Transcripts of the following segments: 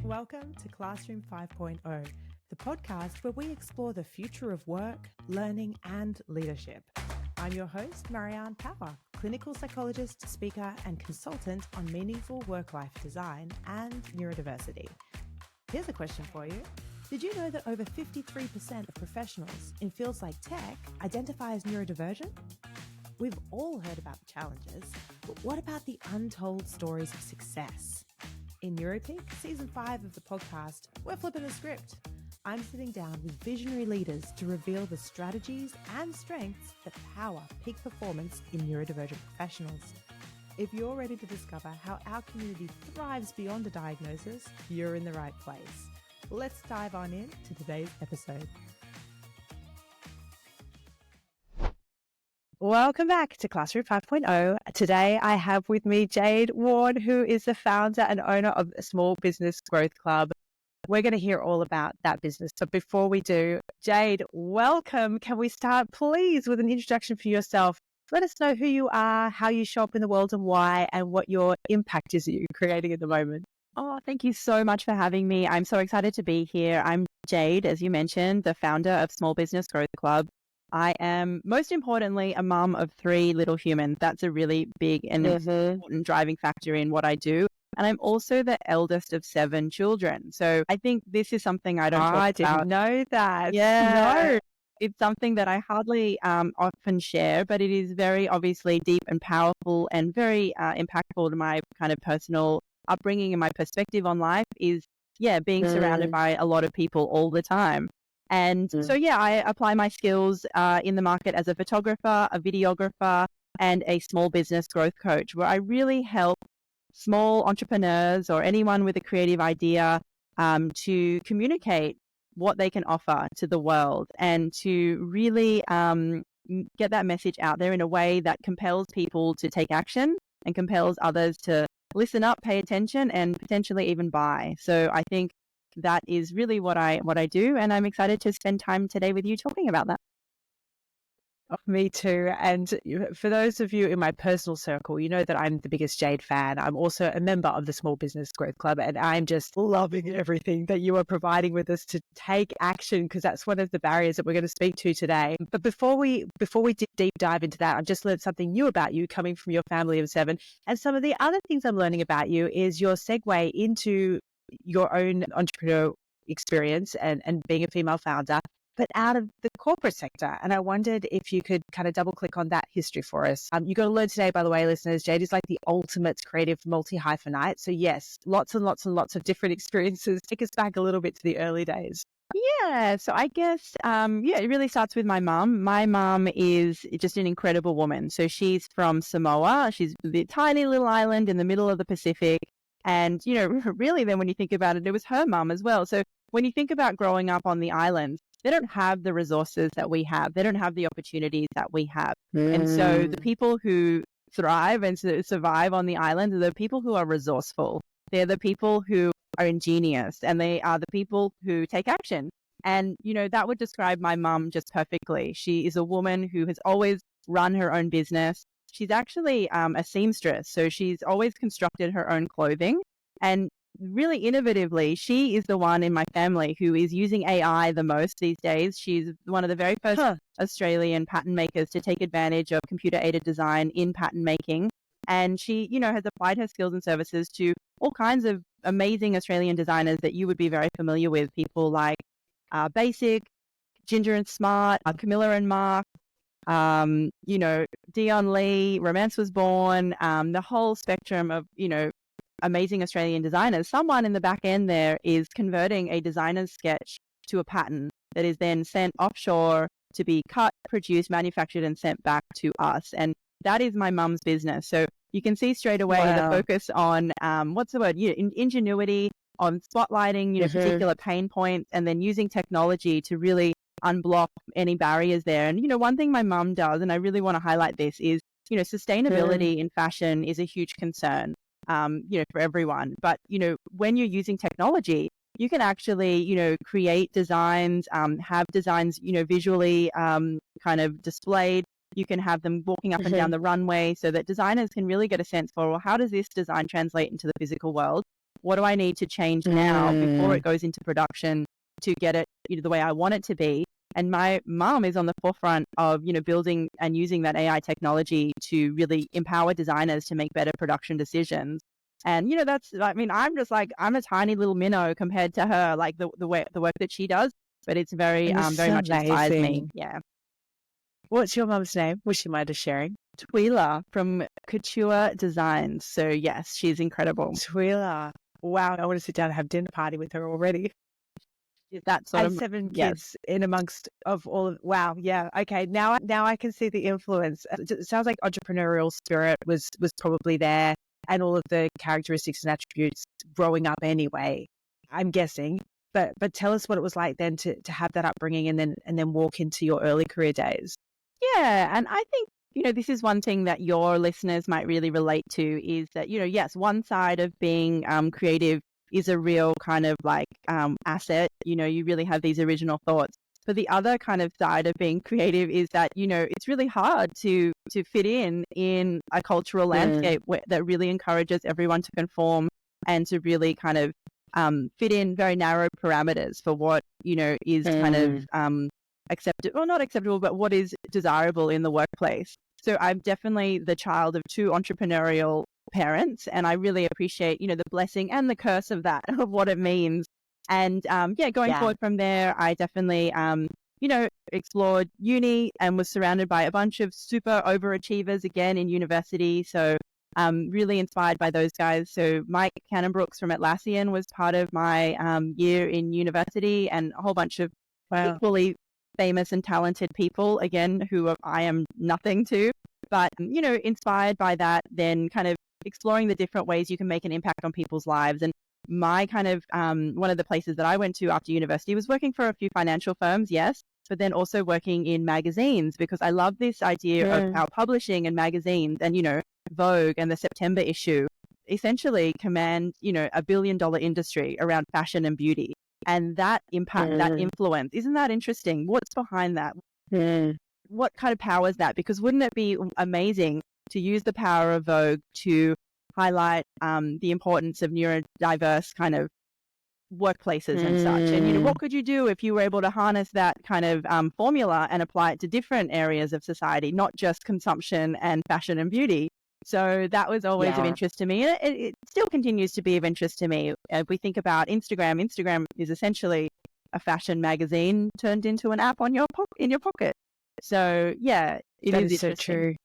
Welcome to Classroom 5.0, the podcast where we explore the future of work, learning, and leadership. I'm your host, Mariane Power, clinical psychologist, speaker, and consultant on meaningful work-life design and neurodiversity. Here's a question for you. Did you know that over 53% of professionals in fields like tech identify as neurodivergent? We've all heard about the challenges, but what about the untold stories of success? In NeuroPeak, Season 5 of the podcast, we're flipping the script. I'm sitting down with visionary leaders to reveal the strategies and strengths that power peak performance in neurodivergent professionals. If you're ready to discover how our community thrives beyond a diagnosis, you're in the right place. Let's dive on in to today's episode. Welcome back to Classroom 5.0. Today I have with me Jade Warne, who is the founder and owner of Small Business Growth Club. We're going to hear all about that business. So before we do, Jade, welcome. Can we start, please, with an introduction for yourself? Let us know who you are, how you show up in the world and why, and what your impact is that you're creating at the moment. Oh, thank you so much for having me. I'm so excited to be here. I'm Jade, as you mentioned, the founder of Small Business Growth Club. I am, most importantly, a mum of 3 little humans. That's a really big and important driving factor in what I do. And I'm also the eldest of 7 children. So I think this is something I don't talk about. I didn't know that. Yeah. No, it's something that I hardly often share, but it is very obviously deep and powerful and very impactful to my kind of personal upbringing, and my perspective on life is, being surrounded by a lot of people all the time. And so, I apply my skills in the market as a photographer, a videographer, and a small business growth coach, where I really help small entrepreneurs or anyone with a creative idea to communicate what they can offer to the world and to really get that message out there in a way that compels people to take action and compels others to listen up, pay attention, and potentially even buy. So I think that is really what I do, and I'm excited to spend time today with you talking about that. Oh, me too. And for those of you in my personal circle, you know that I'm the biggest Jade fan. I'm also a member of the Small Business Growth Club, and I'm just loving everything that you are providing with us to take action, because that's one of the barriers that we're going to speak to today. But before we deep dive into that, I've just learned something new about you coming from your family of 7. And some of the other things I'm learning about you is your segue into your own entrepreneur experience and being a female founder, but out of the corporate sector. And I wondered if you could kind of double click on that history for us. You got to learn today, by the way, listeners, Jade is like the ultimate creative multi-hyphenate. So yes, lots and lots and lots of different experiences. Take us back a little bit to the early days. Yeah, so I guess, it really starts with my mum. My mum is just an incredible woman. So she's from Samoa. She's the tiny little island in the middle of the Pacific. And, really then when you think about it, it was her mum as well. So when you think about growing up on the island, they don't have the resources that we have. They don't have the opportunities that we have. And so the people who thrive and survive on the island are the people who are resourceful. They're the people who are ingenious, and they are the people who take action. And, that would describe my mum just perfectly. She is a woman who has always run her own business. She's actually a seamstress, so she's always constructed her own clothing. And really innovatively, she is the one in my family who is using AI the most these days. She's one of the very first Australian pattern makers to take advantage of computer-aided design in pattern making. And she, has applied her skills and services to all kinds of amazing Australian designers that you would be very familiar with. People like Basic, Ginger and Smart, Camilla and Mark, Dion Lee, Romance Was Born, the whole spectrum of, amazing Australian designers. Someone in the back end there is converting a designer's sketch to a pattern that is then sent offshore to be cut, produced, manufactured, and sent back to us. And that is my mum's business. So you can see straight away the focus on, ingenuity, on spotlighting, particular pain points, and then using technology to really unblock any barriers there. And, one thing my mum does, and I really want to highlight this, is, sustainability in fashion is a huge concern, for everyone. But, when you're using technology, you can actually, create designs, have designs, visually kind of displayed. You can have them walking up and down the runway so that designers can really get a sense for, well, how does this design translate into the physical world? what do I need to change now before it goes into production to get it, the way I want it to be. And my mom is on the forefront of, building and using that AI technology to really empower designers to make better production decisions. And, I'm just like, I'm a tiny little minnow compared to her, like the work that she does, but it's very much inspires me. Yeah. What's your mum's name? Would you mind us sharing? Twila from Couture Designs. So yes, she's incredible. Twila. Wow. I want to sit down and have dinner party with her already. That sort and of 7 kids in amongst of all of, wow. Yeah. Okay. Now I can see the influence. It sounds like entrepreneurial spirit was probably there, and all of the characteristics and attributes growing up anyway, I'm guessing. But tell us what it was like then to have that upbringing and then walk into your early career days. Yeah. And I think, this is one thing that your listeners might really relate to is that, yes, one side of being creative is a real kind of like asset. You really have these original thoughts. But the other kind of side of being creative is that, it's really hard to fit in a cultural landscape that really encourages everyone to conform and to really kind of fit in very narrow parameters for what, is kind of acceptable, or not acceptable, but what is desirable in the workplace. So I'm definitely the child of two entrepreneurial parents, and I really appreciate, the blessing and the curse of that, of what it means. And going forward from there, I definitely, explored uni and was surrounded by a bunch of super overachievers again in university. So really inspired by those guys. So Mike Cannon-Brooks from Atlassian was part of my year in university, and a whole bunch of equally famous and talented people, again, who I am nothing to, but, inspired by that, then kind of exploring the different ways you can make an impact on people's lives. And my kind of, one of the places that I went to after university was working for a few financial firms, yes, but then also working in magazines, because I love this idea of how publishing and magazines and, Vogue and the September issue essentially command, $1 billion industry around fashion and beauty. And that impact, that influence, isn't that interesting? What's behind that? What kind of powers that? Because wouldn't it be amazing to use the power of Vogue to highlight the importance of neurodiverse kind of workplaces and such? And, what could you do if you were able to harness that kind of formula and apply it to different areas of society, not just consumption and fashion and beauty? So that was always of interest to me. And it still continues to be of interest to me. If we think about Instagram is essentially a fashion magazine turned into an app on in your pocket. So yeah, it is so true.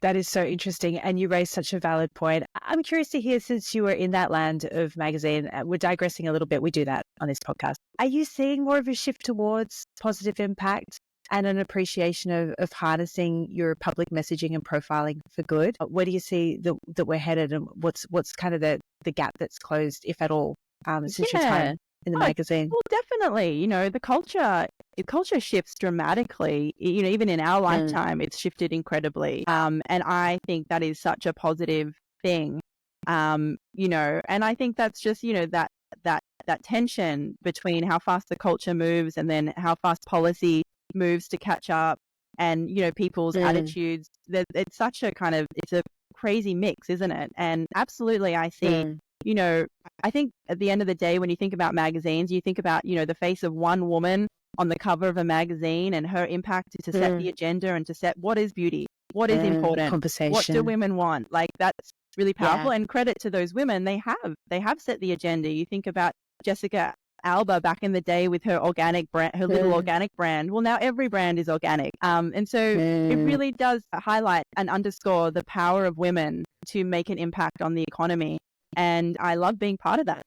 That is so interesting. And you raised such a valid point. I'm curious to hear, since you were in that land of magazine, we're digressing a little bit. We do that on this podcast. Are you seeing more of a shift towards positive impact and an appreciation of harnessing your public messaging and profiling for good? Where do you see that we're headed, and what's kind of the gap that's closed, if at all, since your time in the magazine? Well, definitely. The culture shifts dramatically. Even in our lifetime, it's shifted incredibly. And I think that is such a positive thing. And I think that's just, that tension between how fast the culture moves and then how fast policy moves to catch up, and people's attitudes. It's such a kind of, it's a crazy mix, isn't it? And absolutely, I see. I think at the end of the day, when you think about magazines, you think about the face of one woman on the cover of a magazine, and her impact to set the agenda and to set what is beauty, what is important, conversation, what do women want. Like, that's really powerful. And credit to those women, they have set the agenda. You think about Jessica Alba back in the day with her organic brand, her little organic brand. Well, now every brand is organic. And so it really does highlight and underscore the power of women to make an impact on the economy. And I love being part of that.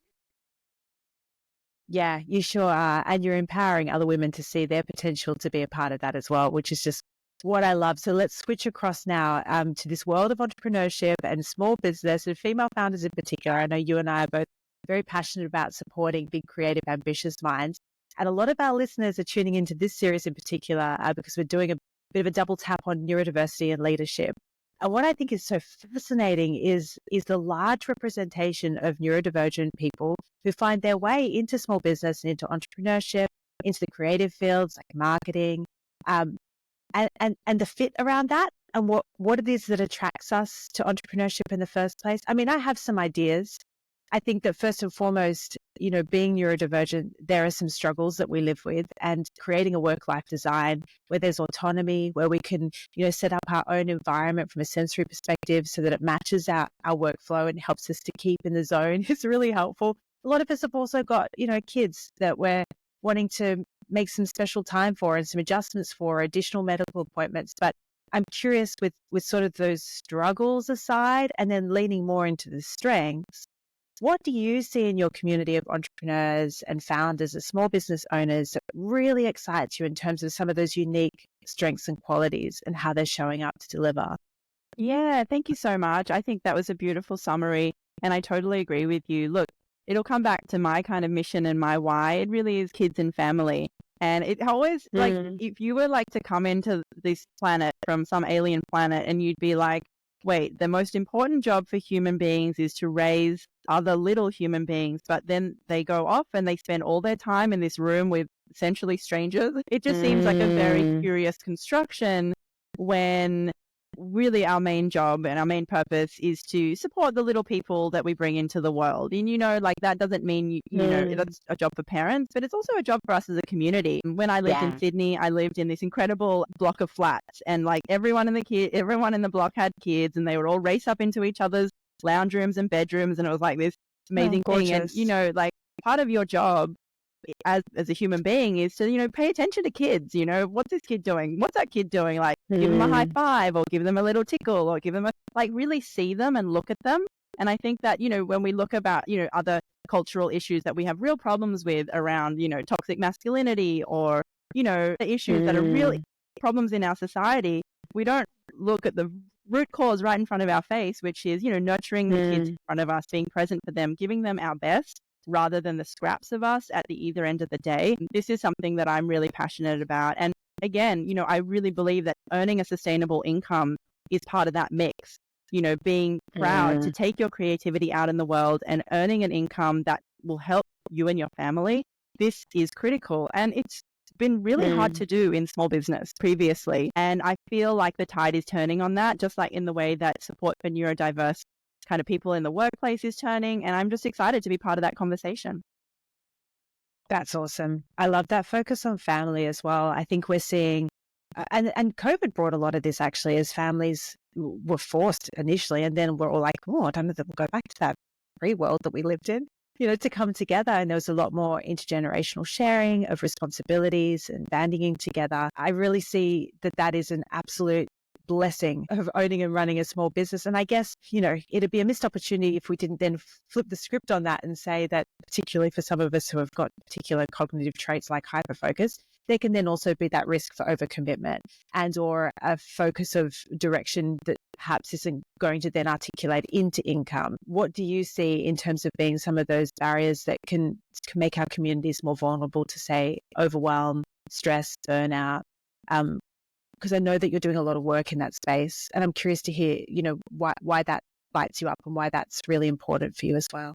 Yeah, you sure are. And you're empowering other women to see their potential to be a part of that as well, which is just what I love. So let's switch across now to this world of entrepreneurship and small business and female founders in particular. I know you and I are both very passionate about supporting big, creative, ambitious minds. And a lot of our listeners are tuning into this series in particular because we're doing a bit of a double tap on neurodiversity and leadership. And what I think is so fascinating is the large representation of neurodivergent people who find their way into small business and into entrepreneurship, into the creative fields like marketing, and the fit around that, and what it is that attracts us to entrepreneurship in the first place. I mean, I have some ideas, I think that first and foremost, being neurodivergent, there are some struggles that we live with, and creating a work-life design where there's autonomy, where we can, set up our own environment from a sensory perspective so that it matches our workflow and helps us to keep in the zone is really helpful. A lot of us have also got, kids that we're wanting to make some special time for and some adjustments for, additional medical appointments. But I'm curious with sort of those struggles aside, and then leaning more into the strengths. What do you see in your community of entrepreneurs and founders and small business owners that really excites you in terms of some of those unique strengths and qualities and how they're showing up to deliver? Yeah, thank you so much. I think that was a beautiful summary, and I totally agree with you. Look, it'll come back to my kind of mission and my why. It really is kids and family. And it always, like, if you were like to come into this planet from some alien planet and you'd be like, wait, the most important job for human beings is to raise other little human beings, but then they go off and they spend all their time in this room with essentially strangers. It just seems like a very curious construction when really our main job and our main purpose is to support the little people that we bring into the world. And, like that doesn't mean, you know, that's a job for parents, but it's also a job for us as a community. When I lived in Sydney, I lived in this incredible block of flats, and like everyone in the block had kids, and they would all race up into each other's lounge rooms and bedrooms. And it was like this amazing thing. And, like part of your job as a human being is to, pay attention to kids. What's this kid doing? What's that kid doing? Like give them a high five or give them a little tickle or give them really see them and look at them. And I think that, when we look about, other cultural issues that we have real problems with around, toxic masculinity or, the issues that are really problems in our society, we don't look at the root cause right in front of our face, which is, nurturing the kids in front of us, being present for them, giving them our best, rather than the scraps of us at the either end of the day. This is something that I'm really passionate about. And again, I really believe that earning a sustainable income is part of that mix. Being proud to take your creativity out in the world and earning an income that will help you and your family. This is critical. And it's been really hard to do in small business previously. And I feel like the tide is turning on that, just like in the way that support for neurodiverse kind of people in the workplace is turning, and I'm just excited to be part of that conversation. That's awesome. I love that focus on family as well. I think we're seeing, and COVID brought a lot of this actually, as families were forced initially, and then we're all like, oh, I don't know that we'll go back to that free world that we lived in, to come together. And there was a lot more intergenerational sharing of responsibilities and banding together. I really see that is an absolute blessing of owning and running a small business. And I guess, it'd be a missed opportunity if we didn't then flip the script on that and say that, particularly for some of us who have got particular cognitive traits like hyperfocus, there can then also be that risk for overcommitment and or a focus of direction that perhaps isn't going to then articulate into income. What do you see in terms of being some of those barriers that can make our communities more vulnerable to, say, overwhelm, stress, burnout? Because I know that you're doing a lot of work in that space, and I'm curious to hear, why that lights you up and why that's really important for you as well.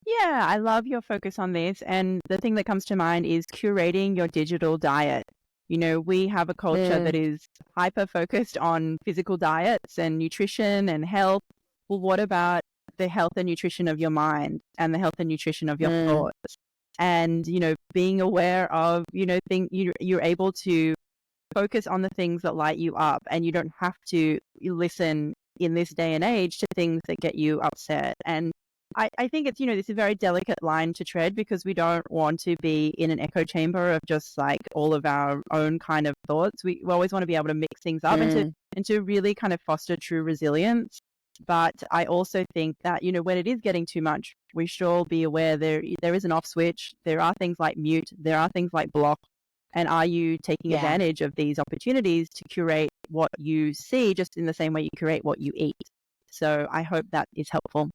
Yeah, I love your focus on this. And the thing that comes to mind is curating your digital diet. We have a culture that is hyper-focused on physical diets and nutrition and health. Well, what about the health and nutrition of your mind and the health and nutrition of your thoughts? And, being aware of, you're able to focus on the things that light you up, and you don't have to listen in this day and age to things that get you upset. And I think it's, this is a very delicate line to tread, because we don't want to be in an echo chamber of just like all of our own kind of thoughts. We always want to be able to mix things up and to really kind of foster true resilience. But I also think that, when it is getting too much, we should all be aware there is an off switch. There are things like mute. There are things like block. And are you taking advantage of these opportunities to curate what you see, just in the same way you curate what you eat? So I hope that is helpful.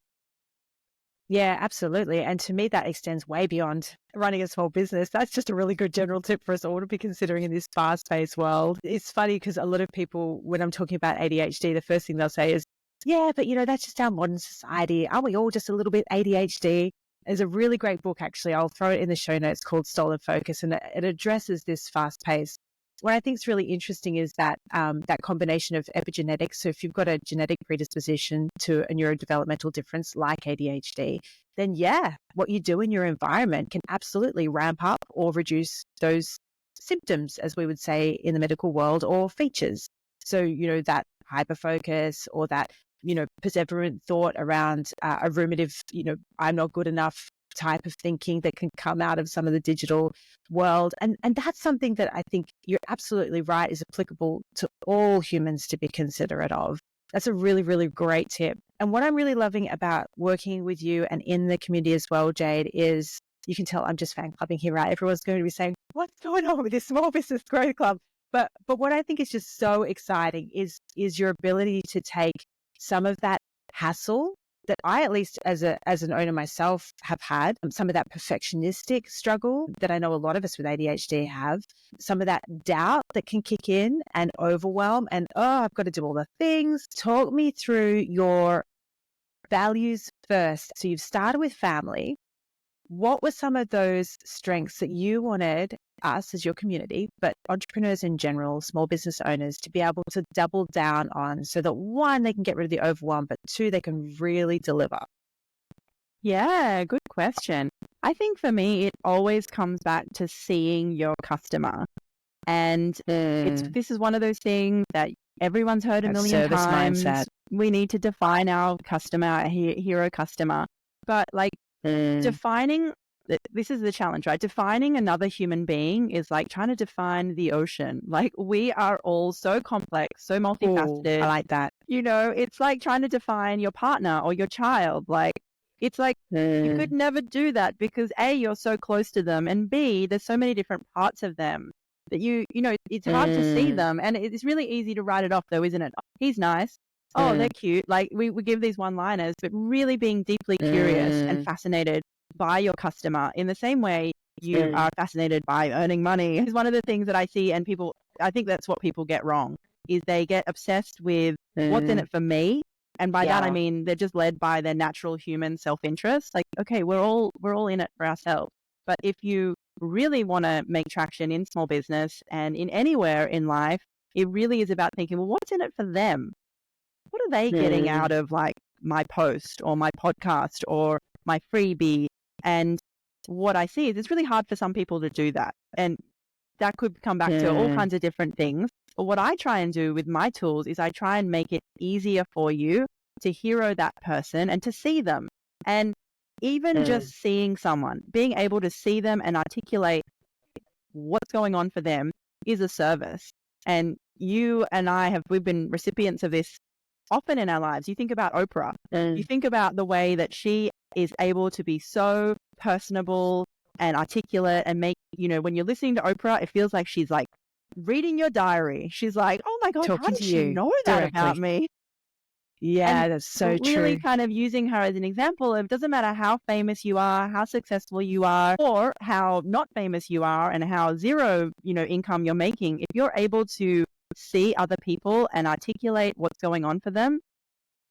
Yeah, absolutely. And to me, that extends way beyond running a small business. That's just a really good general tip for us all to be considering in this fast-paced world. It's funny because a lot of people, when I'm talking about ADHD, the first thing they'll say is, yeah, but that's just our modern society. Aren't we all just a little bit ADHD? There's a really great book, actually. I'll throw it in the show notes, called Stolen Focus, and it addresses this fast-paced what I think is really interesting is that that combination of epigenetics. So if you've got a genetic predisposition to a neurodevelopmental difference like ADHD, then what you do in your environment can absolutely ramp up or reduce those symptoms, as we would say in the medical world, or features. So, that hyperfocus or that, perseverant thought around a ruminative, I'm not good enough type of thinking that can come out of some of the digital world. And that's something that I think you're absolutely right is applicable to all humans to be considerate of. That's a really, really great tip. And what I'm really loving about working with you and in the community as well, Jade, is you can tell I'm just fan clubbing here, right? Everyone's going to be saying, what's going on with this small business growth club? But what I think is just so exciting is your ability to take some of that hassle that I, at least as an owner myself, have had, some of that perfectionistic struggle that I know a lot of us with ADHD have, some of that doubt that can kick in and overwhelm and, I've got to do all the things. Talk me through your values first. So you've started with family. What were some of those strengths that you wanted us as your community, but entrepreneurs in general, small business owners, to be able to double down on so that one, they can get rid of the overwhelm, but two, they can really deliver? Yeah, good question. I think for me, it always comes back to seeing your customer. And this is one of those things that everyone's heard a million times. Mindset. We need to define our customer, our hero customer. But defining, this is the challenge, right? Defining another human being is like trying to define the ocean. Like, we are all so complex, so multifaceted. I like that. It's like trying to define your partner or your child. Like, it's like you could never do that because A, you're so close to them, and B, there's so many different parts of them that it's hard to see them. And it's really easy to write it off though, isn't it? Oh, he's nice. Oh, they're cute. Like, we give these one-liners, but really being deeply curious and fascinated by your customer in the same way you are fascinated by earning money is one of the things that I see. And I think that's what people get wrong, is they get obsessed with what's in it for me. And by that, I mean, they're just led by their natural human self-interest. Like, okay, we're all in it for ourselves. But if you really want to make traction in small business and in anywhere in life, it really is about thinking, well, what's in it for them? What are they getting out of like my post or my podcast or my freebie? And what I see is it's really hard for some people to do that. And that could come back to all kinds of different things. But what I try and do with my tools is I try and make it easier for you to hero that person and to see them. And even just seeing someone, being able to see them and articulate what's going on for them is a service. And you and we've been recipients of this often in our lives. You think about Oprah. You think about the way that she is able to be so personable and articulate and make, when you're listening to Oprah, it feels like she's like reading your diary. She's like, oh my God, how did she know that about me? Yeah, that's so true. Really kind of using her as an example of, doesn't matter how famous you are, how successful you are, or how not famous you are and how zero, income you're making. If you're able to see other people and articulate what's going on for them,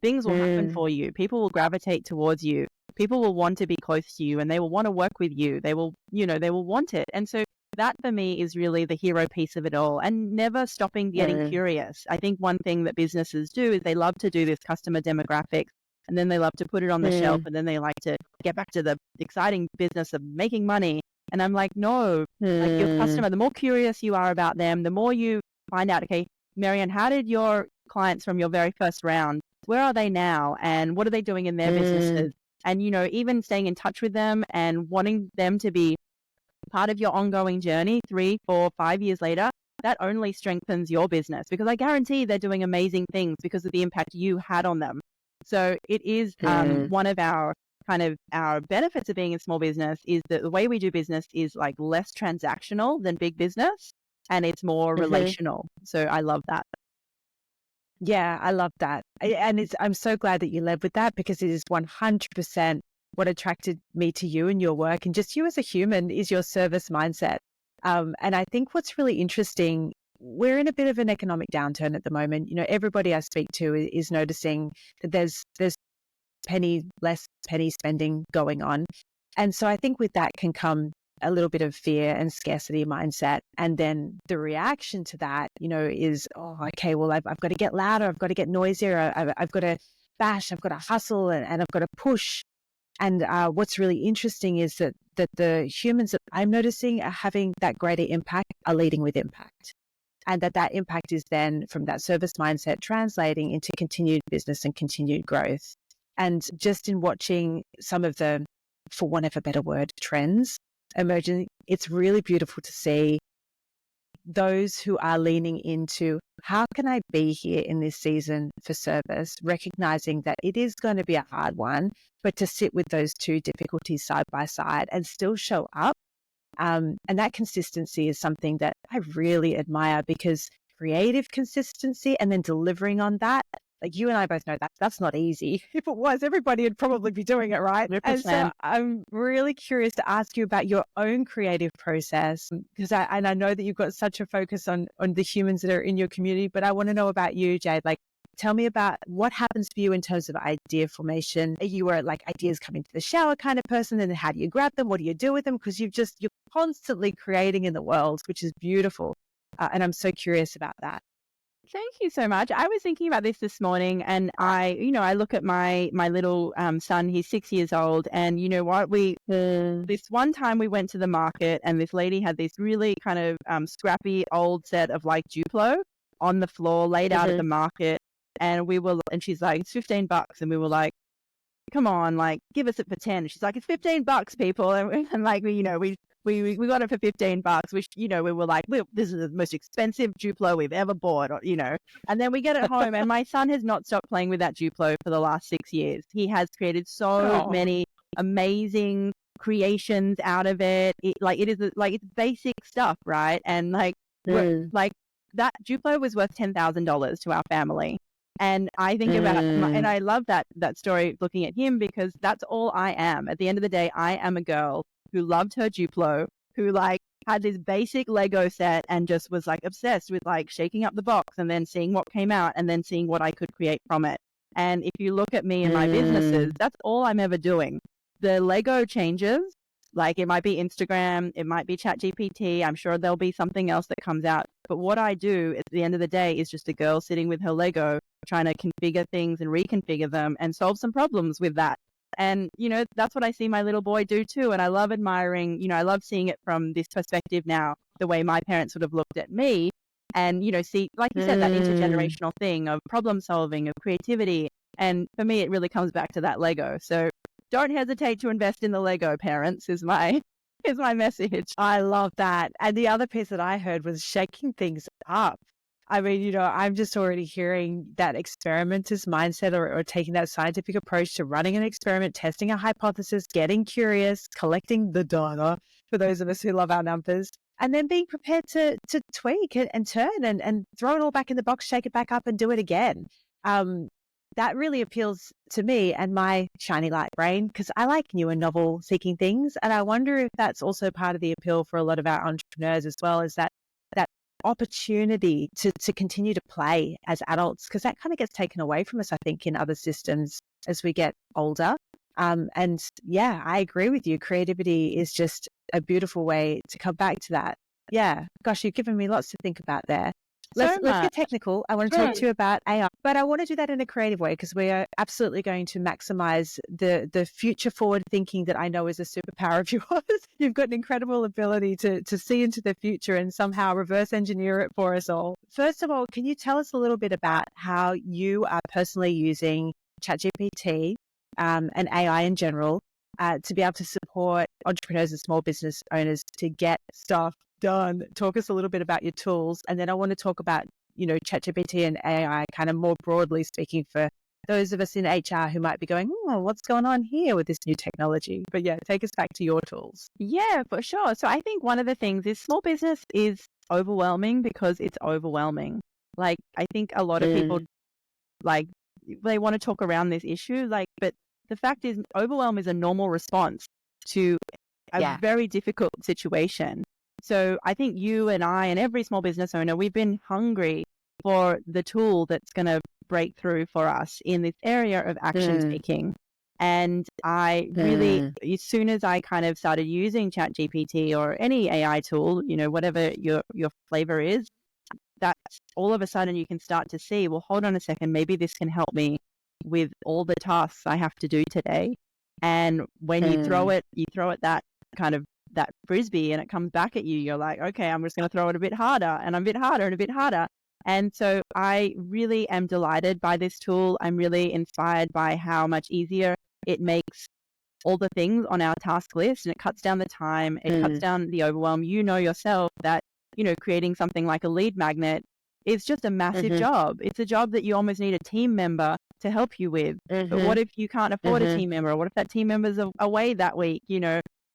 things will happen for you. People will gravitate towards you. People will want to be close to you and they will want to work with you. They will, they will want it. And so that for me is really the hero piece of it all, and never stopping getting curious. I think one thing that businesses do is they love to do this customer demographics and then they love to put it on the shelf and then they like to get back to the exciting business of making money. And I'm like, no, like your customer, the more curious you are about them, the more you find out, okay, Mariane, how did your clients from your very first round, where are they now? And what are they doing in their businesses? And, even staying in touch with them and wanting them to be part of your ongoing journey 3, 4, 5 years later, that only strengthens your business, because I guarantee they're doing amazing things because of the impact you had on them. So it is one of our benefits of being a small business is that the way we do business is like less transactional than big business, and it's more relational. So I love that. Yeah, I love that. And I'm so glad that you led with that, because it is 100% what attracted me to you and your work, and just you as a human, is your service mindset. And I think what's really interesting, we're in a bit of an economic downturn at the moment. Everybody I speak to is noticing that there's less penny spending going on. And so I think with that can come a little bit of fear and scarcity mindset. And then the reaction to that, is, oh, okay, well, I've got to get louder. I've got to get noisier. I've got to bash. I've got to hustle and I've got to push. And what's really interesting is that the humans that I'm noticing are having that greater impact are leading with impact. And that impact is then from that service mindset translating into continued business and continued growth. And just in watching some of the, for want of a better word, trends emerging, it's really beautiful to see those who are leaning into how can I be here in this season for service, recognizing that it is going to be a hard one, but to sit with those two difficulties side by side and still show up. And that consistency is something that I really admire, because creative consistency and then delivering on that, like you and I both know that's not easy. If it was, everybody would probably be doing it, right? 100%. And so I'm really curious to ask you about your own creative process, because I know that you've got such a focus on the humans that are in your community, but I want to know about you, Jade. Like, tell me about what happens for you in terms of idea formation. Are you like ideas come into the shower kind of person, and then how do you grab them? What do you do with them? Because you're constantly creating in the world, which is beautiful. And I'm so curious about that. Thank you so much. I was thinking about this morning, and I look at my little son. He's 6 years old, and you know what? This one time we went to the market, and this lady had this really kind of scrappy old set of like Duplo on the floor, laid out at the market, and she's like, it's $15, and we were like, come on, like give us it for 10. She's like, it's $15, people, and like we got it for $15, which, we were like, this is the most expensive Duplo we've ever bought, and then we get it home and my son has not stopped playing with that Duplo for the last 6 years. He has created so many amazing creations out of it. It's basic stuff, right? And like that Duplo was worth $10,000 to our family. And I think about, and I love that story looking at him, because that's all I am. At the end of the day, I am a girl who loved her Duplo, who like had this basic Lego set and just was like obsessed with like shaking up the box and then seeing what came out and then seeing what I could create from it. And if you look at me and my businesses, that's all I'm ever doing. The Lego changes, like it might be Instagram, it might be ChatGPT. I'm sure there'll be something else that comes out. But what I do at the end of the day is just a girl sitting with her Lego, trying to configure things and reconfigure them and solve some problems with that. And, that's what I see my little boy do too. And I love admiring, I love seeing it from this perspective now, the way my parents would have looked at me and, see, like you said, that intergenerational thing of problem solving, of creativity. And for me, it really comes back to that Lego. So don't hesitate to invest in the Lego, parents, is my message. I love that. And the other piece that I heard was shaking things up. I mean, I'm just already hearing that experimenter's mindset or taking that scientific approach to running an experiment, testing a hypothesis, getting curious, collecting the data for those of us who love our numbers, and then being prepared to tweak and turn and throw it all back in the box, shake it back up and do it again. That really appeals to me and my shiny light brain, because I like new and novel seeking things. And I wonder if that's also part of the appeal for a lot of our entrepreneurs as well, is that opportunity to continue to play as adults, because that kind of gets taken away from us, I think, in other systems as we get older. And yeah, I agree with you. Creativity is just a beautiful way to come back to that. Yeah. Gosh, you've given me lots to think about there. Let's get technical. I want to talk to you about AI, but I want to do that in a creative way, because we are absolutely going to maximize the future forward thinking that I know is a superpower of yours. You've got an incredible ability to see into the future and somehow reverse engineer it for us all. First of all, can you tell us a little bit about how you are personally using ChatGPT and AI in general to be able to support entrepreneurs and small business owners to get stuff done? Talk us a little bit about your tools, and then I want to talk about ChatGPT and AI kind of more broadly speaking for those of us in HR who might be going, what's going on here with this new technology? But yeah, take us back to your tools. Yeah, for sure. So I think one of the things is small business is overwhelming because it's overwhelming. Like I think a lot of people like they want to talk around this issue, but the fact is overwhelm is a normal response to a very difficult situation. So I think you and I and every small business owner, we've been hungry for the tool that's going to break through for us in this area of action taking. And I really, as soon as I kind of started using ChatGPT or any AI tool, whatever your flavor is, that's all of a sudden you can start to see, well, hold on a second, maybe this can help me with all the tasks I have to do today. And when you throw it that kind of that frisbee and it comes back at you, you're like, okay, I'm just going to throw it a bit harder and a bit harder and a bit harder. And so I really am delighted by this tool. I'm really inspired by how much easier it makes all the things on our task list, and it cuts down the time, it cuts down the overwhelm. You know yourself that, creating something like a lead magnet is just a massive job. It's a job that you almost need a team member to help you with. But what if you can't afford a team member? Or what if that team member's away that week?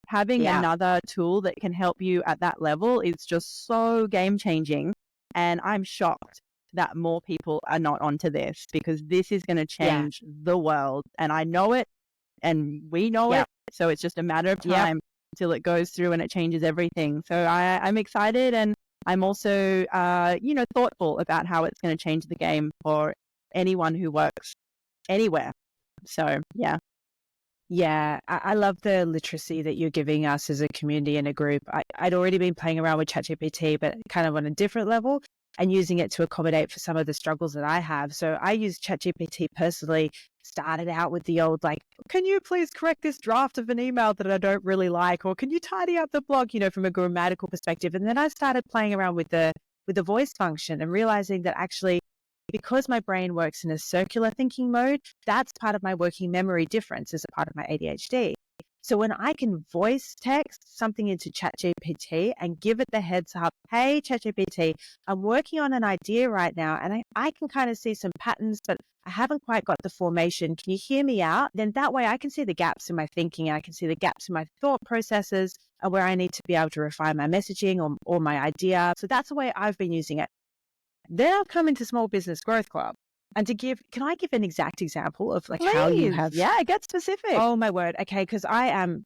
Having another tool that can help you at that level is just so game changing. And I'm shocked that more people are not onto this, because this is going to change the world. And I know it, and we know it. So it's just a matter of time till it goes through and it changes everything. So I'm excited, and I'm also, thoughtful about how it's going to change the game for anyone who works anywhere. So, yeah. Yeah, I love the literacy that you're giving us as a community and a group. I'd already been playing around with ChatGPT, but kind of on a different level, and using it to accommodate for some of the struggles that I have. So I use ChatGPT personally, started out with the old, like, can you please correct this draft of an email that I don't really like? Or can you tidy up the blog, from a grammatical perspective? And then I started playing around with the voice function and realizing that actually, because my brain works in a circular thinking mode, that's part of my working memory difference as a part of my ADHD. So when I can voice text something into ChatGPT and give it the heads up, hey, ChatGPT, I'm working on an idea right now, and I can kind of see some patterns, but I haven't quite got the formation. Can you hear me out? Then that way I can see the gaps in my thinking. I can see the gaps in my thought processes and where I need to be able to refine my messaging or my idea. So that's the way I've been using it. Then I'll come into Small Business Growth Club. And can I give an exact example of Please. How you have? Yeah, get specific. Oh my word. Okay. Because I'm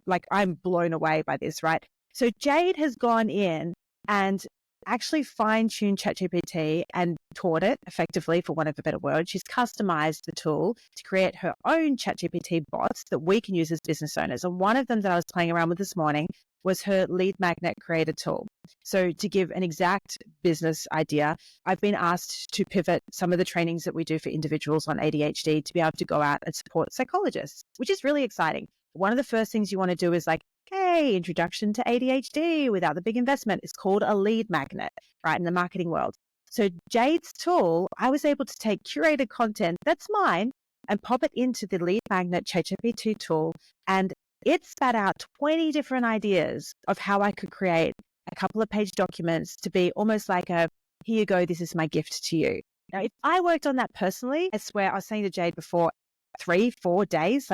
blown away by this, right? So Jade has gone in and actually fine-tuned ChatGPT and taught it effectively, for want of a better word. She's customized the tool to create her own ChatGPT bots that we can use as business owners. And one of them that I was playing around with this morning was her lead magnet creator tool. So to give an exact business idea, I've been asked to pivot some of the trainings that we do for individuals on ADHD to be able to go out and support psychologists, which is really exciting. One of the first things you want to do is hey, introduction to ADHD without the big investment. It's called a lead magnet, right, in the marketing world. So Jade's tool, I was able to take curated content that's mine and pop it into the lead magnet ChatGPT tool, and it spat out 20 different ideas of how I could create a couple of page documents to be almost like here you go, this is my gift to you. Now, if I worked on that personally, I swear, I was saying to Jade before, 3-4 days,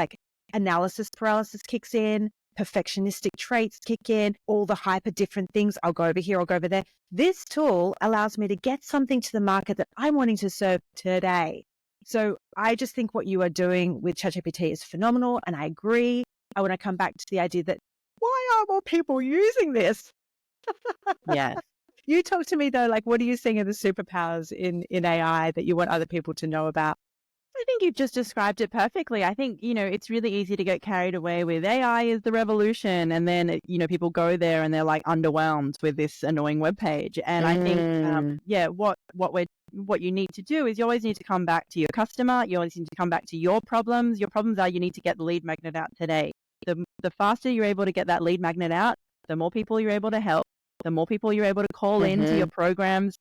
analysis paralysis kicks in, perfectionistic traits kick in, all the hyper different things. I'll go over here, I'll go over there. This tool allows me to get something to the market that I'm wanting to serve today. So I just think what you are doing with ChatGPT is phenomenal, and I agree. I want to come back to the idea that why aren't more people using this? Yeah. You talk to me though, what are you seeing in the superpowers in AI that you want other people to know about? I think you've just described it perfectly. I think, it's really easy to get carried away with AI is the revolution. And then, people go there and they're underwhelmed with this annoying webpage. And I think, what you need to do is you always need to come back to your customer. You always need to come back to your problems. Your problems are you need to get the lead magnet out today. The faster you're able to get that lead magnet out, the more people you're able to help, the more people you're able to call into your programs.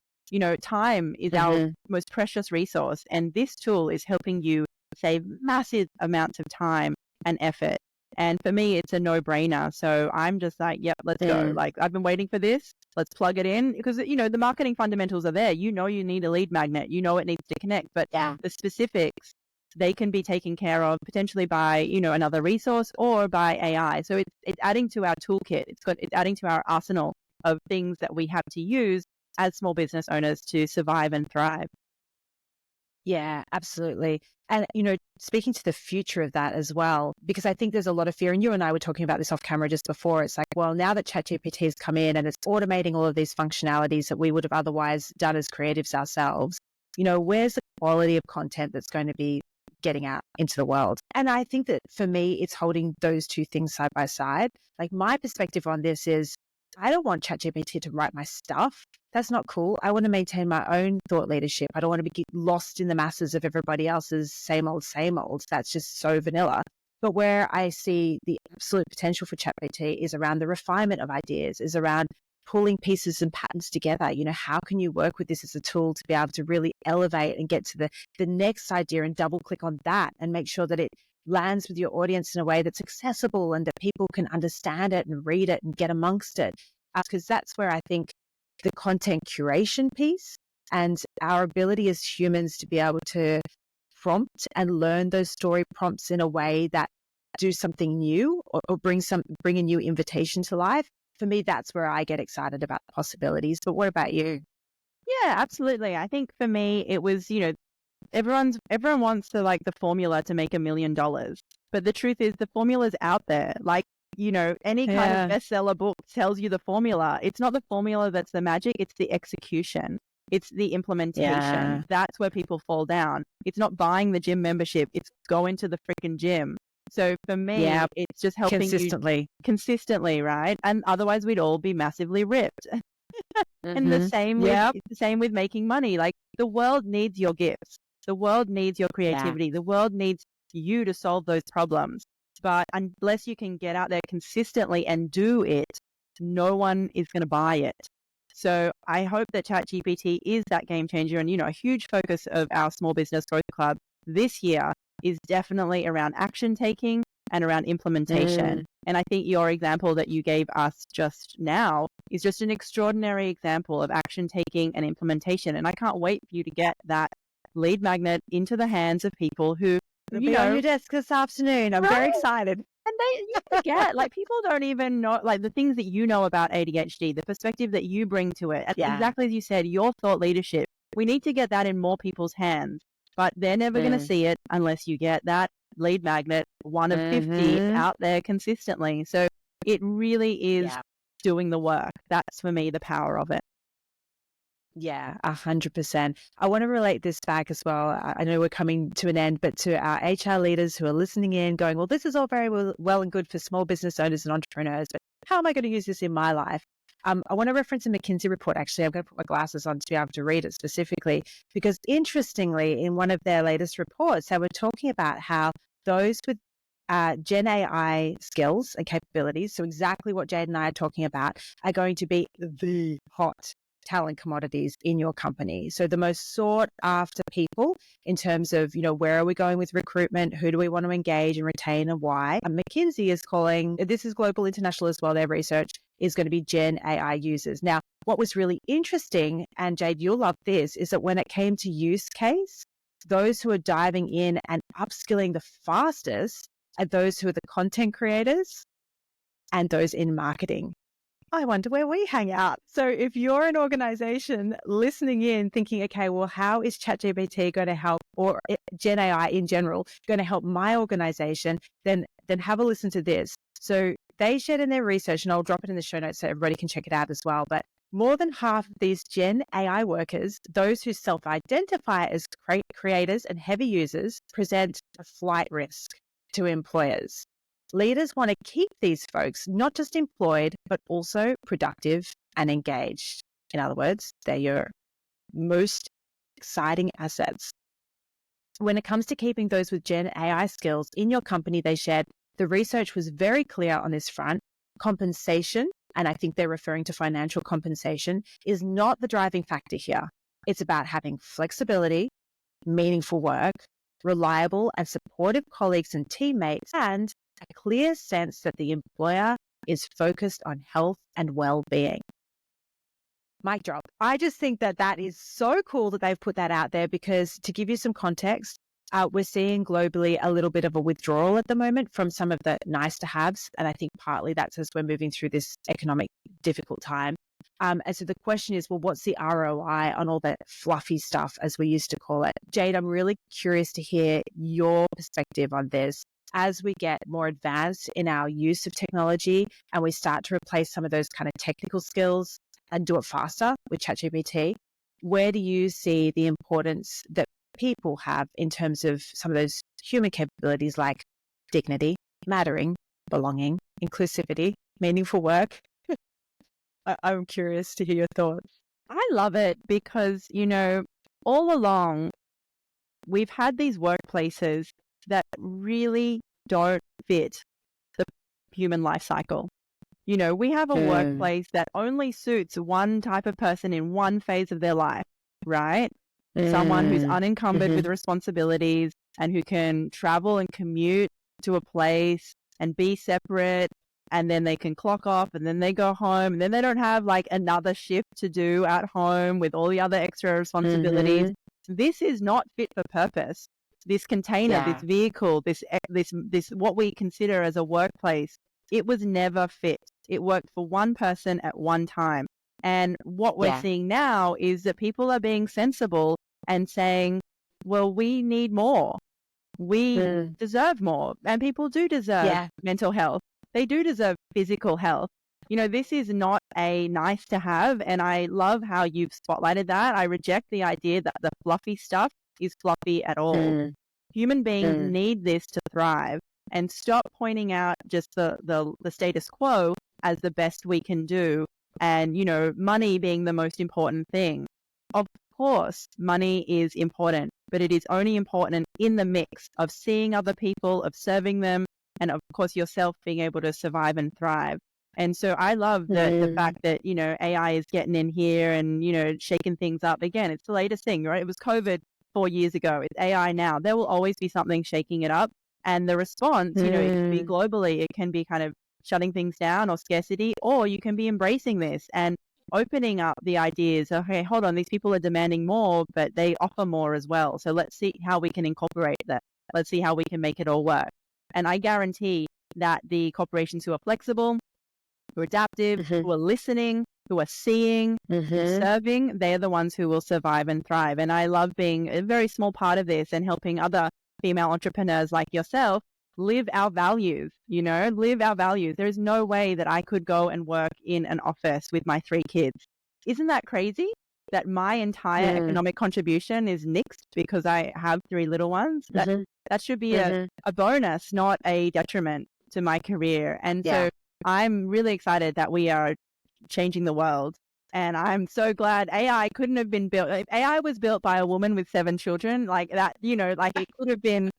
Time is our most precious resource, and this tool is helping you save massive amounts of time and effort. And for me, it's a no-brainer. So I'm just yep, let's go. I've been waiting for this. Let's plug it in, because, the marketing fundamentals are there. You need a lead magnet. It needs to connect, but the specifics, they can be taken care of potentially by, another resource or by AI. So it's adding to our toolkit. It's adding to our arsenal of things that we have to use as small business owners to survive and thrive. Yeah, absolutely. And, speaking to the future of that as well, because I think there's a lot of fear, and you and I were talking about this off camera just before. It's well, now that ChatGPT has come in and it's automating all of these functionalities that we would have otherwise done as creatives ourselves, where's the quality of content that's going to be getting out into the world. And I think that for me, it's holding those two things side by side. Like my perspective on this is, I don't want ChatGPT to write my stuff. That's not cool. I want to maintain my own thought leadership. I don't want to be lost in the masses of everybody else's same old, same old. That's just so vanilla. But where I see the absolute potential for ChatGPT is around the refinement of ideas, is around pulling pieces and patterns together. You know, how can you work with this as a tool to be able to really elevate and get to the next idea and double click on that and make sure that it lands with your audience in a way that's accessible and that people can understand it and read it and get amongst it. Because that's where I think the content curation piece and our ability as humans to be able to prompt and learn those story prompts in a way that do something new or bring a new invitation to life. For me, that's where I get excited about the possibilities. But what about you? Yeah, absolutely. I think for me, it was, everyone wants to like the formula to make $1 million. But the truth is the formula's out there. Like, any kind of bestseller book tells you the formula. It's not the formula that's the magic. It's the execution. It's the implementation. Yeah. That's where people fall down. It's not buying the gym membership. It's going to the freaking gym. So for me, it's just helping you consistently, right? And otherwise we'd all be massively ripped. And the same with making money. Like the world needs your gifts. The world needs your creativity. The world needs you to solve those problems. But unless you can get out there consistently and do it, no one is going to buy it. So I hope that ChatGPT is that game changer. And, a huge focus of our Small Business Growth Club this year is definitely around action taking and around implementation. And I think your example that you gave us just now is just an extraordinary example of action taking and implementation. And I can't wait for you to get that lead magnet into the hands of people who will be on your desk this afternoon. I'm very excited. And you forget, like people don't even know, like the things that you know about ADHD, the perspective that you bring to it. And exactly as you said, your thought leadership. We need to get that in more people's hands, but they're never going to see it unless you get that lead magnet, one of 50 out there consistently. So it really is doing the work. That's for me the power of it. Yeah, 100%. I want to relate this back as well. I know we're coming to an end, but to our HR leaders who are listening in going, well, this is all very well and good for small business owners and entrepreneurs, but how am I going to use this in my life? I want to reference a McKinsey report. Actually, I'm going to put my glasses on to be able to read it specifically, because interestingly, in one of their latest reports, they were talking about how those with Gen AI skills and capabilities, so exactly what Jade and I are talking about, are going to be the hot talent commodities in your company. So the most sought after people in terms of, where are we going with recruitment? Who do we want to engage and retain and why? And McKinsey is calling, this is global international as well, their research is going to be Gen AI users. Now, what was really interesting, and Jade, you'll love this, is that when it came to use case, those who are diving in and upskilling the fastest are those who are the content creators and those in marketing. I wonder where we hang out. So if you're an organization listening in thinking, okay, well, how is ChatGPT going to help, or Gen AI in general, going to help my organization, then have a listen to this. So they shared in their research, and I'll drop it in the show notes so everybody can check it out as well. But more than half of these Gen AI workers, those who self-identify as creators and heavy users, present a flight risk to employers. Leaders want to keep these folks not just employed, but also productive and engaged. In other words, they're your most exciting assets. When it comes to keeping those with Gen AI skills in your company, they shared the research was very clear on this front. Compensation, and I think they're referring to financial compensation, is not the driving factor here. It's about having flexibility, meaningful work, reliable and supportive colleagues and teammates, and a clear sense that the employer is focused on health and well-being. Mic drop. I just think that is so cool that they've put that out there, because to give you some context, we're seeing globally a little bit of a withdrawal at the moment from some of the nice to haves. And I think partly that's as we're moving through this economic difficult time. And so the question is, well, what's the ROI on all that fluffy stuff, as we used to call it? Jade, I'm really curious to hear your perspective on this. As we get more advanced in our use of technology and we start to replace some of those kind of technical skills and do it faster with ChatGPT, where do you see the importance that people have in terms of some of those human capabilities like dignity, mattering, belonging, inclusivity, meaningful work? I'm curious to hear your thoughts. I love it because, all along we've had these workplaces that really don't fit the human life cycle. We have a workplace that only suits one type of person in one phase of their life, right? Someone who's unencumbered with responsibilities and who can travel and commute to a place and be separate, and then they can clock off and then they go home and then they don't have like another shift to do at home with all the other extra responsibilities. This is not fit for purpose. This container, this vehicle, this what we consider as a workplace, it was never fit. It worked for one person at one time. And what we're seeing now is that people are being sensible and saying, well, we need more. We deserve more. And people do deserve mental health. They do deserve physical health. This is not a nice to have. And I love how you've spotlighted that. I reject the idea that the fluffy stuff is fluffy at all. Human beings need this to thrive, and stop pointing out just the status quo as the best we can do. And, money being the most important thing. Of course, money is important, but it is only important in the mix of seeing other people, of serving them, and of course yourself being able to survive and thrive. And so I love the fact that, AI is getting in here and, shaking things up. Again, it's the latest thing, right? It was COVID 4 years ago. It's AI now. There will always be something shaking it up. And the response, it can be globally. It can be kind of shutting things down or scarcity, or you can be embracing this and opening up the ideas. Okay, hold on, these people are demanding more, but they offer more as well. So let's see how we can incorporate that. Let's see how we can make it all work. And I guarantee that the corporations who are flexible, who are adaptive, who are listening, who are seeing, who are serving, they're the ones who will survive and thrive. And I love being a very small part of this and helping other female entrepreneurs like yourself live our values, live our values. There is no way that I could go and work in an office with my 3 kids. Isn't that crazy? That my entire economic contribution is nixed because I have 3 little ones? That should be a bonus, not a detriment to my career. And so I'm really excited that we are changing the world. And I'm so glad AI couldn't have been built. If AI was built by a woman with 7 children like that, it could have been,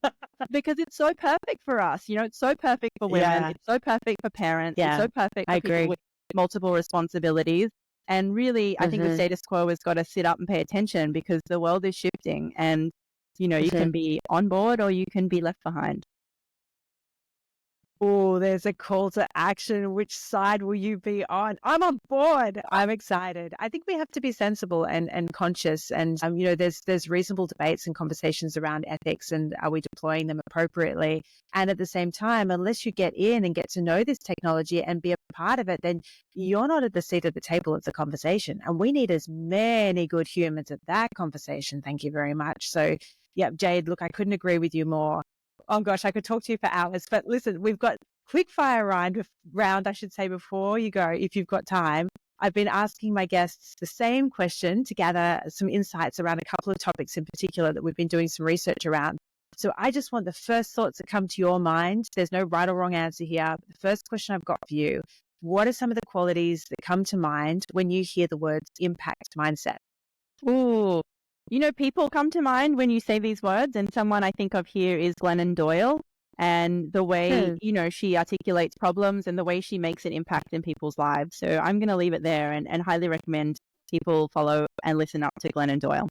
because it's so perfect for us. It's so perfect for women. It's so perfect for parents. It's so perfect for people with multiple responsibilities. And really, I think the status quo has got to sit up and pay attention, because the world is shifting, and, you can be on board or you can be left behind. Oh, there's a call to action. Which side will you be on? I'm on board. I'm excited. I think we have to be sensible and conscious. And, there's reasonable debates and conversations around ethics, and are we deploying them appropriately? And at the same time, unless you get in and get to know this technology and be a part of it, then you're not at the seat at the table of the conversation. And we need as many good humans at that conversation. Thank you very much. So, Jade, look, I couldn't agree with you more. Oh gosh, I could talk to you for hours, but listen, we've got quick fire round, I should say, before you go, if you've got time. I've been asking my guests the same question to gather some insights around a couple of topics in particular that we've been doing some research around. So I just want the first thoughts that come to your mind. There's no right or wrong answer here. The first question I've got for you: what are some of the qualities that come to mind when you hear the words impact mindset? Ooh. People come to mind when you say these words, and someone I think of here is Glennon Doyle, and the way, she articulates problems and the way she makes an impact in people's lives. So I'm going to leave it there and highly recommend people follow and listen up to Glennon Doyle.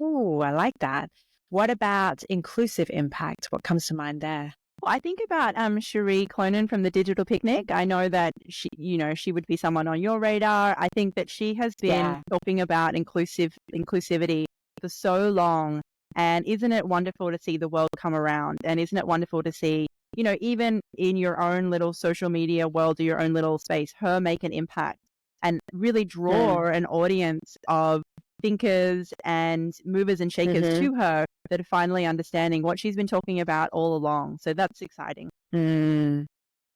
Oh, I like that. What about inclusive impact? What comes to mind there? Well, I think about Cherie Clonan from the Digital Picnic. I know that she would be someone on your radar. I think that she has been talking about inclusivity for so long. And isn't it wonderful to see the world come around? And isn't it wonderful to see, even in your own little social media world or your own little space, her make an impact and really draw an audience of thinkers and movers and shakers to her that are finally understanding what she's been talking about all along. So that's exciting.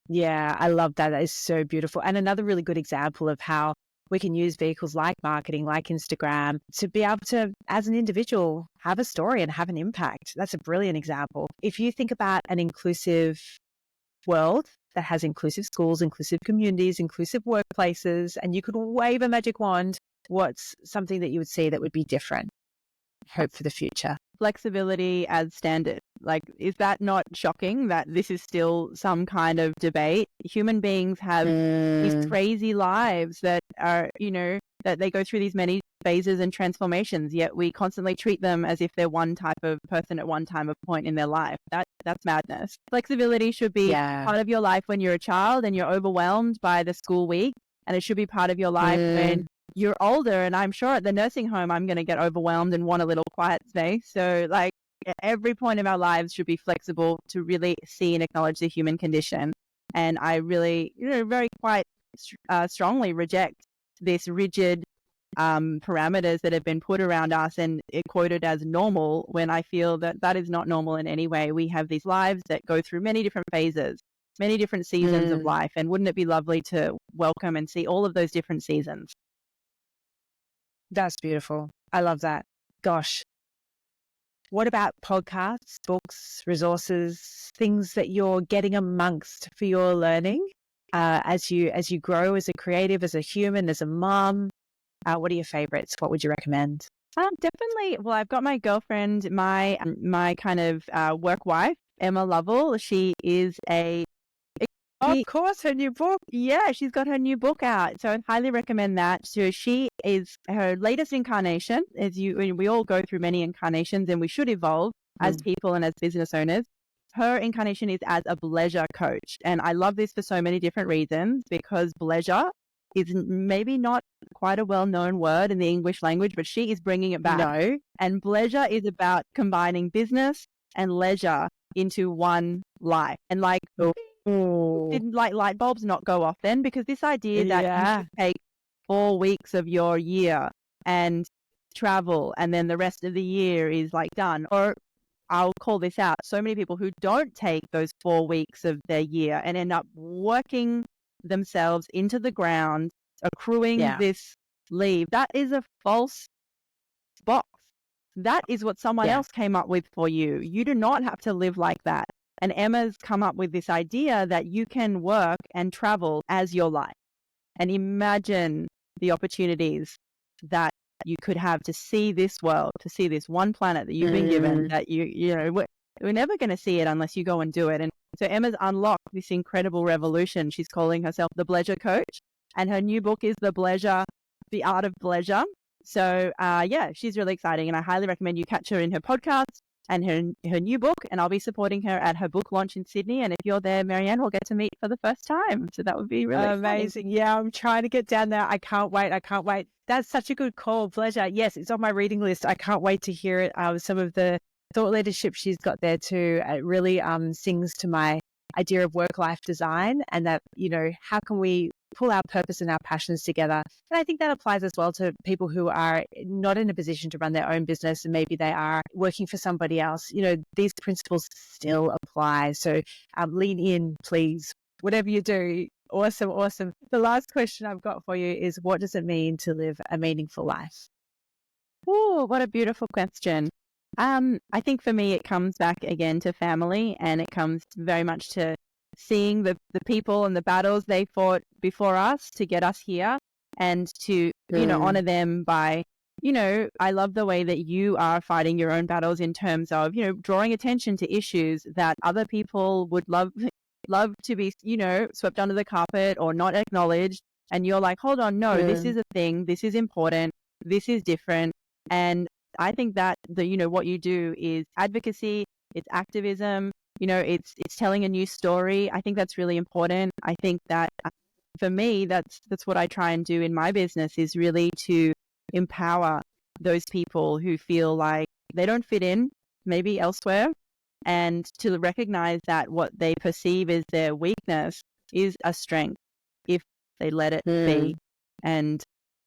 Yeah, I love that. That is so beautiful. And another really good example of how we can use vehicles like marketing, like Instagram, to be able to, as an individual, have a story and have an impact. That's a brilliant example. If you think about an inclusive world that has inclusive schools, inclusive communities, inclusive workplaces, and you could wave a magic wand, what's something that you would see that would be different? Hope for the future. Flexibility as standard. Like, is that not shocking that this is still some kind of debate? Human beings have these crazy lives that are, that they go through these many phases and transformations, yet we constantly treat them as if they're one type of person at one time of point in their life. That's madness. Flexibility should be part of your life when you're a child and you're overwhelmed by the school week, and it should be part of your life when you're older. And I'm sure at the nursing home, I'm going to get overwhelmed and want a little quiet space. So like at every point of our lives should be flexible to really see and acknowledge the human condition. And I really, very quite strongly reject this rigid parameters that have been put around us and quoted as normal, when I feel that that is not normal in any way. We have these lives that go through many different phases, many different seasons of life. And wouldn't it be lovely to welcome and see all of those different seasons? That's beautiful. I love that. Gosh. What about podcasts, books, resources, things that you're getting amongst for your learning as you grow as a creative, as a human, as a mom? What are your favorites? What would you recommend? Definitely. Well, I've got my girlfriend, my kind of work wife, Emma Lovell. She is of course, her new book. Yeah, she's got her new book out. So I'd highly recommend that. So she is her latest incarnation. We all go through many incarnations and we should evolve as people and as business owners. Her incarnation is as a pleasure coach. And I love this for so many different reasons, because pleasure is maybe not quite a well-known word in the English language, but she is bringing it back. No. And pleasure is about combining business and leisure into one life. And didn't like light bulbs not go off then? Because this idea that you should take 4 weeks of your year and travel and then the rest of the year is like done. Or I'll call this out. So many people who don't take those 4 weeks of their year and end up working themselves into the ground, accruing this leave. That is a false box. That is what someone else came up with for you. You do not have to live like that. And Emma's come up with this idea that you can work and travel as your life. And imagine the opportunities that you could have to see this world, to see this one planet that you've been given, that we're never going to see it unless you go and do it. And so Emma's unlocked this incredible revolution. She's calling herself the Pleasure Coach, and her new book is The Art of Pleasure. So she's really exciting, and I highly recommend you catch her in her podcast and her new book, and I'll be supporting her at her book launch in Sydney. And if you're there, Mariane, we'll get to meet for the first time. So that would be really amazing. Exciting. Yeah, I'm trying to get down there. I can't wait. That's such a good call. Pleasure. Yes, it's on my reading list. I can't wait to hear it. Some of the thought leadership she's got there too. It really sings to my idea of work-life design, and that, how can we pull our purpose and our passions together. And I think that applies as well to people who are not in a position to run their own business, and maybe they are working for somebody else. These principles still apply. So lean in, please, whatever you do. Awesome. The last question I've got for you is, what does it mean to live a meaningful life? Oh, what a beautiful question. I think for me, it comes back again to family, and it comes very much to seeing the people and the battles they fought before us to get us here, and to, honor them by, I love the way that you are fighting your own battles in terms of, drawing attention to issues that other people would love to be, swept under the carpet or not acknowledged. And you're like, hold on, no, this is a thing. This is important. This is different. And I think that what you do is advocacy, it's activism, it's telling a new story. I think that's really important. I think that for me, that's what I try and do in my business, is really to empower those people who feel like they don't fit in, maybe elsewhere, and to recognize that what they perceive as their weakness is a strength if they let it be. And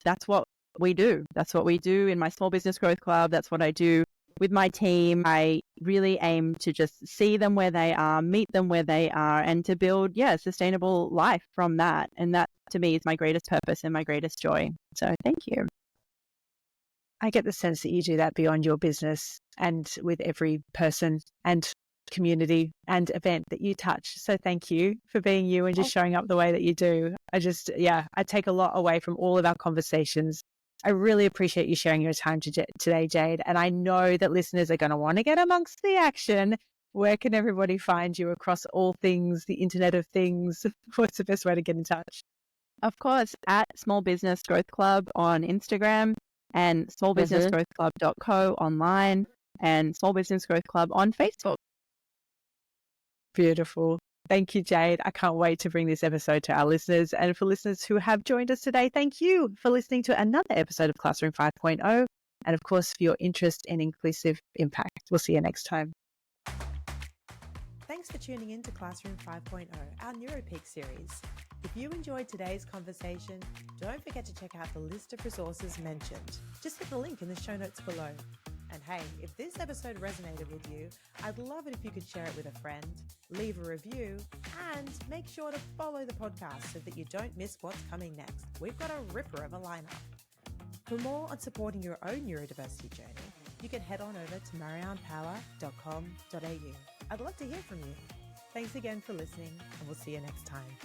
that's what we do. That's what we do in my Small Business Growth Club. That's what I do with my team. I really aim to just see them where they are, meet them where they are, and to build, a sustainable life from that. And that to me is my greatest purpose and my greatest joy. So thank you. I get the sense that you do that beyond your business and with every person and community and event that you touch. So thank you for being you and just showing up the way that you do. I take a lot away from all of our conversations. I really appreciate you sharing your time today, Jade. And I know that listeners are going to want to get amongst the action. Where can everybody find you across all things, the Internet of Things? What's the best way to get in touch? Of course, at Small Business Growth Club on Instagram and smallbusinessgrowthclub.co online and Small Business Growth Club on Facebook. Beautiful. Thank you, Jade. I can't wait to bring this episode to our listeners. And for listeners who have joined us today, thank you for listening to another episode of Classroom 5.0. And of course, for your interest in inclusive impact. We'll see you next time. Thanks for tuning in to Classroom 5.0, our NeuroPeak series. If you enjoyed today's conversation, don't forget to check out the list of resources mentioned. Just hit the link in the show notes below. And hey, if this episode resonated with you, I'd love it if you could share it with a friend, leave a review, and make sure to follow the podcast so that you don't miss what's coming next. We've got a ripper of a lineup. For more on supporting your own neurodiversity journey, you can head on over to marianepower.com.au. I'd love to hear from you. Thanks again for listening, and we'll see you next time.